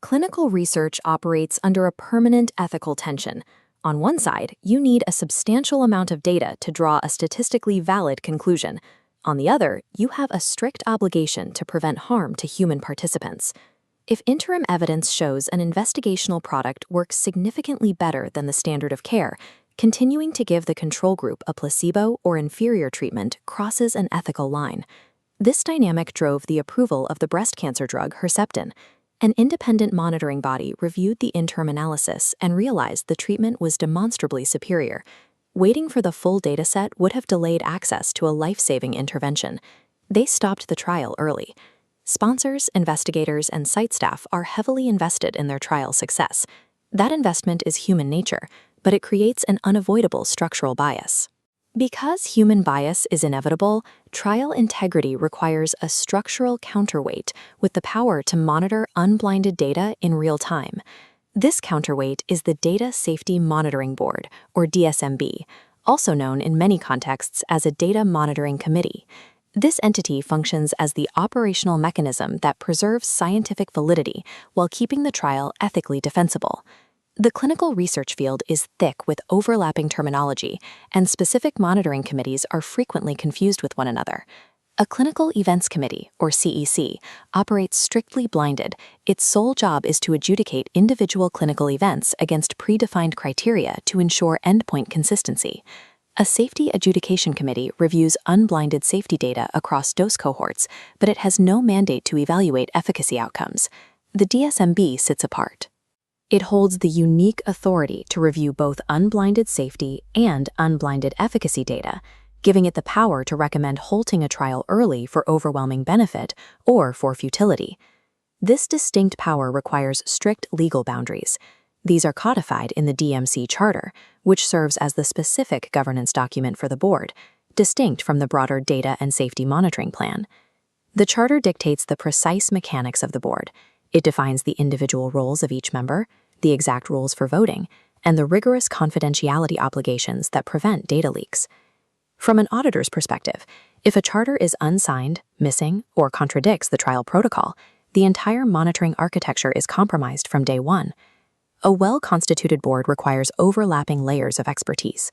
Clinical research operates under a permanent ethical tension. On one side, you need a substantial amount of data to draw a statistically valid conclusion. On the other, you have a strict obligation to prevent harm to human participants. If interim evidence shows an investigational product works significantly better than the standard of care, continuing to give the control group a placebo or inferior treatment crosses an ethical line. This dynamic drove the approval of the breast cancer drug Herceptin. An independent monitoring body reviewed the interim analysis and realized the treatment was demonstrably superior. Waiting for the full dataset would have delayed access to a life-saving intervention. They stopped the trial early. Sponsors, investigators, and site staff are heavily invested in their trial success. That investment is human nature, but it creates an unavoidable structural bias. Because human bias is inevitable, trial integrity requires a structural counterweight with the power to monitor unblinded data in real time. This counterweight is the Data Safety Monitoring Board, or DSMB, also known in many contexts as a Data Monitoring Committee. This entity functions as the operational mechanism that preserves scientific validity while keeping the trial ethically defensible. The clinical research field is thick with overlapping terminology, and specific monitoring committees are frequently confused with one another. A Clinical Events Committee, or CEC, operates strictly blinded. Its sole job is to adjudicate individual clinical events against predefined criteria to ensure endpoint consistency. A Safety Adjudication Committee reviews unblinded safety data across dose cohorts, but it has no mandate to evaluate efficacy outcomes. The DSMB sits apart. It holds the unique authority to review both unblinded safety and unblinded efficacy data, giving it the power to recommend halting a trial early for overwhelming benefit or for futility. This distinct power requires strict legal boundaries. These are codified in the DMC Charter, which serves as the specific governance document for the board, distinct from the broader Data and Safety Monitoring Plan. The Charter dictates the precise mechanics of the board. It defines the individual roles of each member, the exact rules for voting, and the rigorous confidentiality obligations that prevent data leaks. From an auditor's perspective, if a charter is unsigned, missing, or contradicts the trial protocol, the entire monitoring architecture is compromised from day one. A well-constituted board requires overlapping layers of expertise.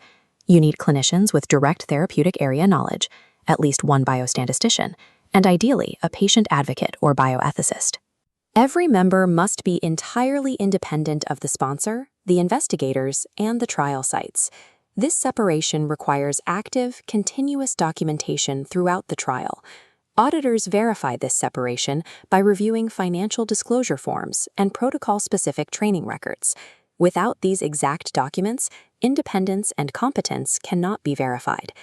You need clinicians with direct therapeutic area knowledge, at least one biostatistician, and ideally a patient advocate or bioethicist. Every member must be entirely independent of the sponsor, the investigators, and the trial sites. This separation requires active, continuous documentation throughout the trial. Auditors verify this separation by reviewing financial disclosure forms and protocol-specific training records. Without these exact documents, independence and competence cannot be verified.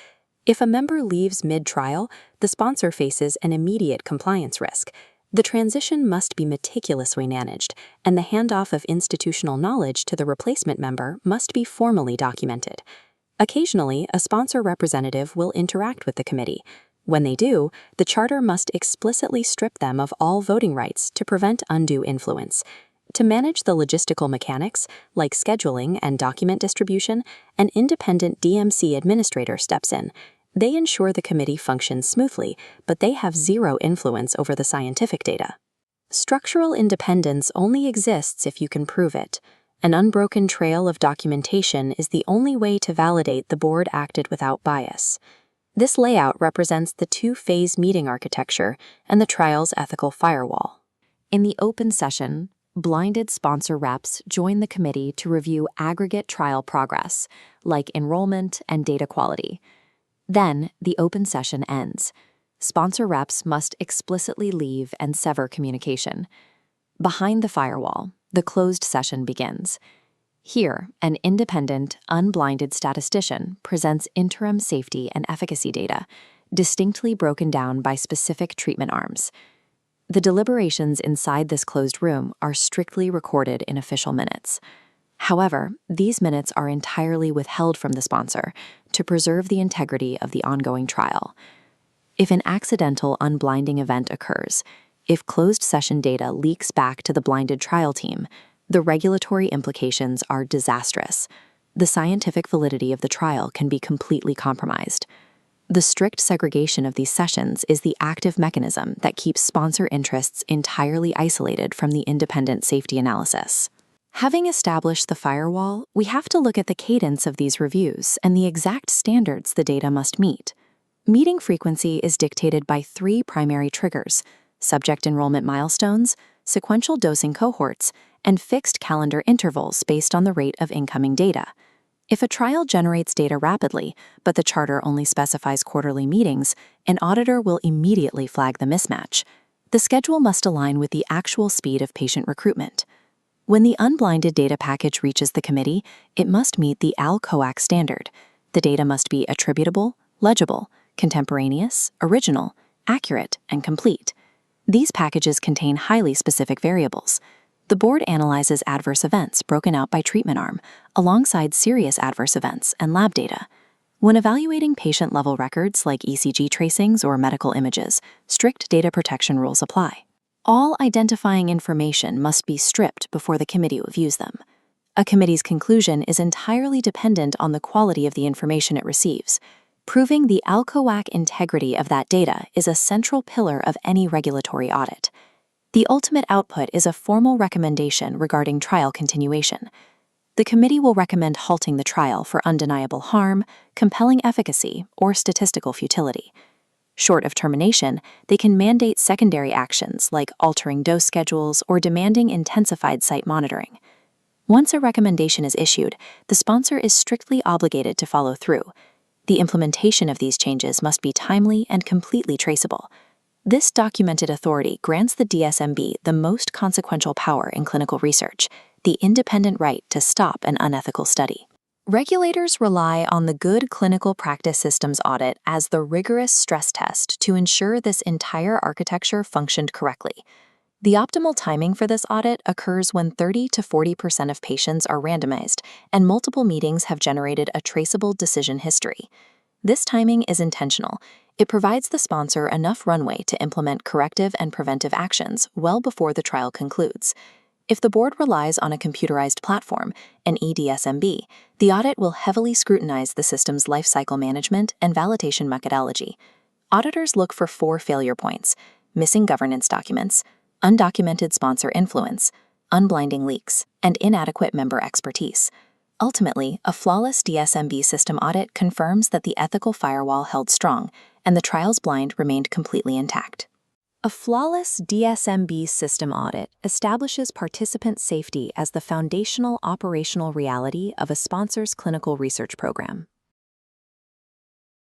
If a member leaves mid-trial, the sponsor faces an immediate compliance risk. The transition must be meticulously managed, and the handoff of institutional knowledge to the replacement member must be formally documented. Occasionally, a sponsor representative will interact with the committee. When they do, the charter must explicitly strip them of all voting rights to prevent undue influence. To manage the logistical mechanics, like scheduling and document distribution, an independent DMC administrator steps in. They ensure the committee functions smoothly, but they have zero influence over the scientific data. Structural independence only exists if you can prove it. An unbroken trail of documentation is the only way to validate the board acted without bias. This layout represents the two-phase meeting architecture and the trial's ethical firewall. In the open session, blinded sponsor reps join the committee to review aggregate trial progress, like enrollment and data quality. Then, the open session ends. Sponsor reps must explicitly leave and sever communication. Behind the firewall, the closed session begins. Here, an independent, unblinded statistician presents interim safety and efficacy data, distinctly broken down by specific treatment arms. The deliberations inside this closed room are strictly recorded in official minutes. However, these minutes are entirely withheld from the sponsor to preserve the integrity of the ongoing trial. If an accidental unblinding event occurs, if closed session data leaks back to the blinded trial team, the regulatory implications are disastrous. The scientific validity of the trial can be completely compromised. The strict segregation of these sessions is the active mechanism that keeps sponsor interests entirely isolated from the independent safety analysis. Having established the firewall, we have to look at the cadence of these reviews and the exact standards the data must meet. Meeting frequency is dictated by 3 primary triggers: subject enrollment milestones, sequential dosing cohorts, and fixed calendar intervals based on the rate of incoming data. If a trial generates data rapidly, but the charter only specifies quarterly meetings, an auditor will immediately flag the mismatch. The schedule must align with the actual speed of patient recruitment. When the unblinded data package reaches the committee, it must meet the AL-COAC standard. The data must be attributable, legible, contemporaneous, original, accurate, and complete. These packages contain highly specific variables. The board analyzes adverse events broken out by treatment arm, alongside serious adverse events and lab data. When evaluating patient-level records like ECG tracings or medical images, strict data protection rules apply. All identifying information must be stripped before the committee reviews them. A committee's conclusion is entirely dependent on the quality of the information it receives. Proving the AL-COAC integrity of that data is a central pillar of any regulatory audit. The ultimate output is a formal recommendation regarding trial continuation. The committee will recommend halting the trial for undeniable harm, compelling efficacy, or statistical futility. Short of termination, they can mandate secondary actions like altering dose schedules or demanding intensified site monitoring. Once a recommendation is issued, the sponsor is strictly obligated to follow through. The implementation of these changes must be timely and completely traceable. This documented authority grants the DSMB the most consequential power in clinical research, the independent right to stop an unethical study. Regulators rely on the Good Clinical Practice Systems audit as the rigorous stress test to ensure this entire architecture functioned correctly. The optimal timing for this audit occurs when 30 to 40% of patients are randomized and multiple meetings have generated a traceable decision history. This timing is intentional. It provides the sponsor enough runway to implement corrective and preventive actions well before the trial concludes. If the board relies on a computerized platform, an DSMB, the audit will heavily scrutinize the system's lifecycle management and validation methodology. Auditors look for 4 failure points: missing governance documents, undocumented sponsor influence, unblinding leaks, and inadequate member expertise. Ultimately, a flawless DSMB system audit confirms that the ethical firewall held strong and the trial's blind remained completely intact. A flawless DSMB system audit establishes participant safety as the foundational operational reality of a sponsor's clinical research program.